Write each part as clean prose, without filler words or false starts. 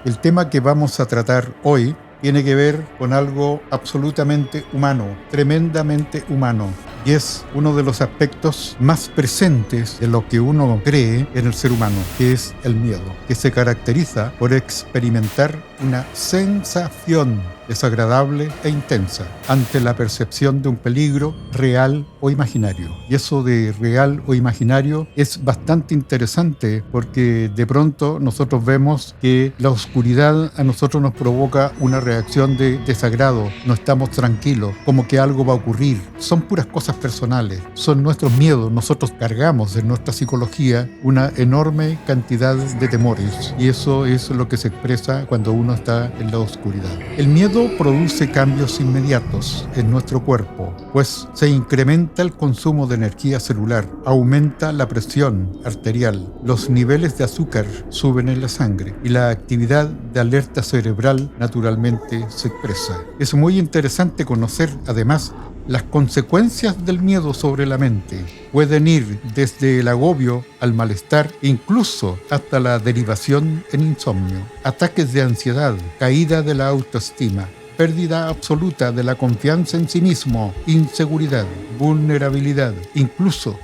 El tema que vamos a tratar hoy tiene que ver con algo absolutamente humano, tremendamente humano. Y es uno de los aspectos más presentes de lo que uno cree en el ser humano, que es el miedo, que se caracteriza por experimentar una sensación desagradable e intensa ante la percepción de un peligro real o imaginario. Y eso de real o imaginario es bastante interesante porque de pronto nosotros vemos que la oscuridad a nosotros nos provoca una reacción de desagrado, no estamos tranquilos, como que algo va a ocurrir. Son puras cosas personales, son nuestros miedos. Nosotros cargamos en nuestra psicología una enorme cantidad de temores y eso es lo que se expresa cuando uno está en la oscuridad. El miedo produce cambios inmediatos en nuestro cuerpo, pues se incrementa el consumo de energía celular, aumenta la presión arterial, los niveles de azúcar suben en la sangre y la actividad de alerta cerebral naturalmente se expresa. Es muy interesante conocer además las consecuencias del miedo sobre la mente. Pueden ir desde el agobio al malestar, incluso hasta la derivación en insomnio, ataques de ansiedad, caída de la autoestima, pérdida absoluta de la confianza en sí mismo, inseguridad, vulnerabilidad, incluso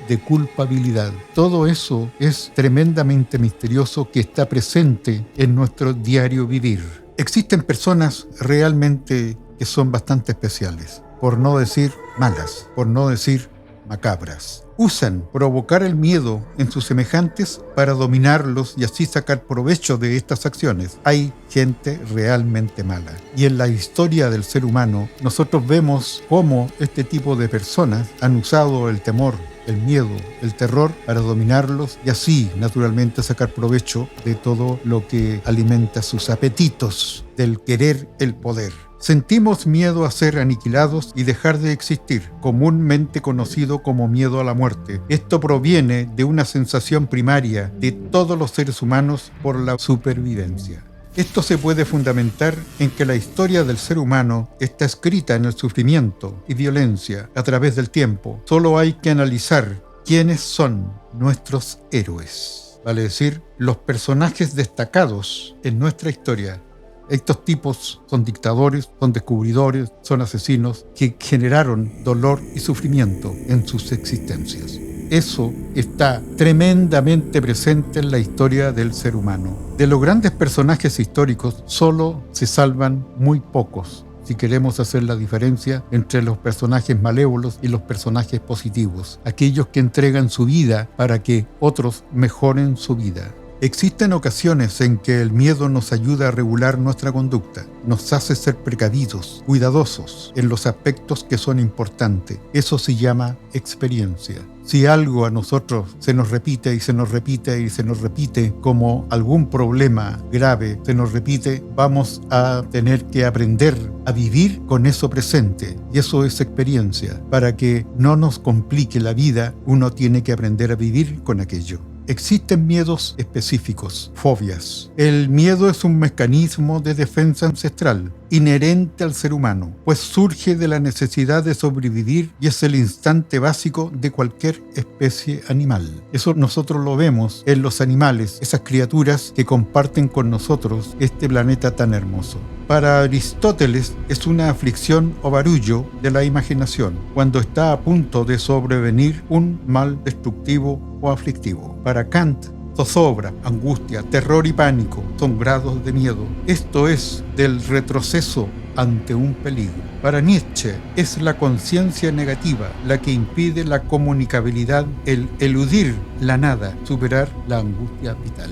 de culpabilidad. Todo eso es tremendamente misterioso que está presente en nuestro diario vivir. Existen personas realmente que son bastante especiales, por no decir malas, por no decir macabras. Usan provocar el miedo en sus semejantes para dominarlos y así sacar provecho de estas acciones. Hay gente realmente mala. Y en la historia del ser humano, nosotros vemos cómo este tipo de personas han usado el temor, el miedo, el terror para dominarlos y así naturalmente sacar provecho de todo lo que alimenta sus apetitos del querer el poder. Sentimos miedo a ser aniquilados y dejar de existir, comúnmente conocido como miedo a la muerte. Esto proviene de una sensación primaria de todos los seres humanos por la supervivencia. Esto se puede fundamentar en que la historia del ser humano está escrita en el sufrimiento y violencia a través del tiempo. Solo hay que analizar quiénes son nuestros héroes, vale decir, los personajes destacados en nuestra historia. Estos tipos son dictadores, son descubridores, son asesinos que generaron dolor y sufrimiento en sus existencias. Eso está tremendamente presente en la historia del ser humano. De los grandes personajes históricos solo se salvan muy pocos, si queremos hacer la diferencia entre los personajes malévolos y los personajes positivos, aquellos que entregan su vida para que otros mejoren su vida. Existen ocasiones en que el miedo nos ayuda a regular nuestra conducta, nos hace ser precavidos, cuidadosos en los aspectos que son importantes. Eso se llama experiencia. Si algo a nosotros se nos repite y se nos repite y se nos repite como algún problema grave, se nos repite, vamos a tener que aprender a vivir con eso presente. Y eso es experiencia. Para que no nos complique la vida, uno tiene que aprender a vivir con aquello. Existen miedos específicos, fobias. El miedo es un mecanismo de defensa ancestral, inherente al ser humano, pues surge de la necesidad de sobrevivir y es el instante básico de cualquier especie animal. Eso nosotros lo vemos en los animales, esas criaturas que comparten con nosotros este planeta tan hermoso. Para Aristóteles es una aflicción o barullo de la imaginación, cuando está a punto de sobrevenir un mal destructivo o aflictivo. Para Kant, zozobra, angustia, terror y pánico son grados de miedo. Esto es del retroceso ante un peligro. Para Nietzsche es la conciencia negativa la que impide la comunicabilidad, el eludir la nada, superar la angustia vital.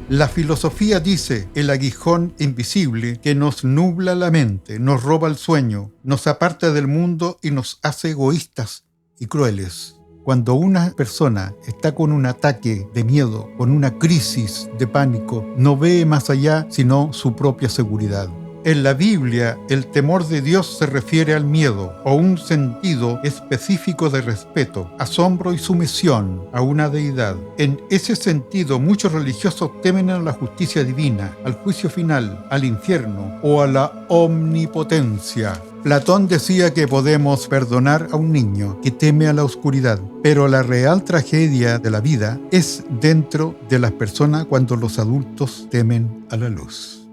La filosofía dice el aguijón invisible que nos nubla la mente, nos roba el sueño, nos aparta del mundo y nos hace egoístas y crueles. Cuando una persona está con un ataque de miedo, con una crisis de pánico, no ve más allá sino su propia seguridad. En la Biblia, el temor de Dios se refiere al miedo o un sentido específico de respeto, asombro y sumisión a una deidad. En ese sentido, muchos religiosos temen a la justicia divina, al juicio final, al infierno o a la omnipotencia. Platón decía que podemos perdonar a un niño que teme a la oscuridad, pero la real tragedia de la vida es dentro de las personas cuando los adultos temen a la luz.